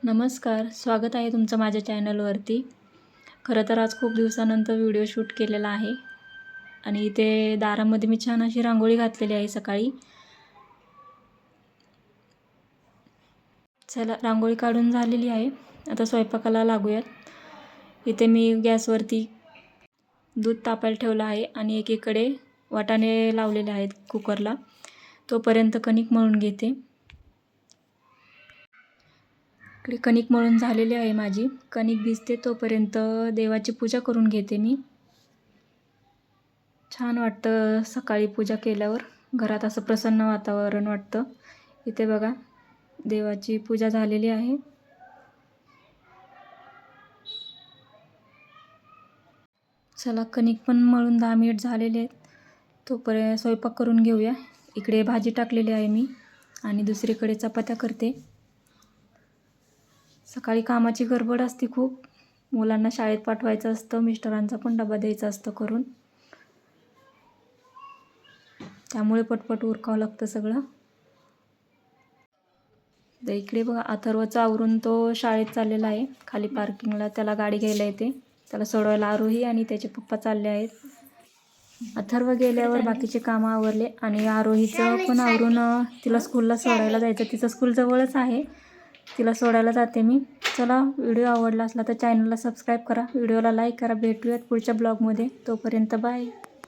नमस्कार, स्वागत आहे तुमचं माझ्या चॅनलवरती. खरं तर आज खूप दिवसानंतर व्हिडिओ शूट केलेला आहे आणि इथे दारामध्ये मी छान अशी रांगोळी घातलेली आहे सकाळी. चला, रांगोळी काढून झालेली आहे. आता स्वयंपाकाला लागूयात. इथे मी गॅसवरती दूध तापायला ठेवलं आहे आणि एकीकडे वाटाणे लावलेले आहेत कुकरला. तोपर्यंत कणिक मळून घेते. इकडे कणिक मळून झालेली आहे माझी. कणिक भिजते तोपर्यंत देवाची पूजा करून घेते मी. छान वाटतं सकाळी पूजा केल्यावर, घरात असं प्रसन्न वातावरण वाटतं. इथे बघा, देवाची पूजा झालेली आहे. चला, कणिक पण मळून 10 मिनिट झालेले आहेत. तोपर्यंत स्वयंपाक करून घेऊया. इकडे भाजी टाकलेली आहे मी आणि दुसरीकडे चपात्या करते. सकाळी कामाची गडबड असते खूप. मुलांना शाळेत पाठवायचं असतं, मिस्टरांचा पण डबा द्यायचा असतं करून. त्यामुळे पटपट उरकावं लागतं सगळं. तर इकडे बघा, अथर्वचा आवरून तो शाळेत चाललेला आहे. खाली पार्किंगला त्याला गाडी घ्यायला येते. त्याला सोडवायला आरोही आणि त्याचे पप्पा चालले आहेत. अथर्व गेल्यावर बाकीचे कामं आवरले आणि आरोहीचं पण आवरून तिला स्कूलला सोडायला जायचं. तिचं स्कूल जवळच आहे. तिला सोडायला जाते मी. चला, व्हिडिओ आवडला असला तर चॅनलला सबस्क्राईब करा, व्हिडिओला लाईक करा. भेटूयात पुढच्या ब्लॉगमध्ये. तोपर्यंत बाय.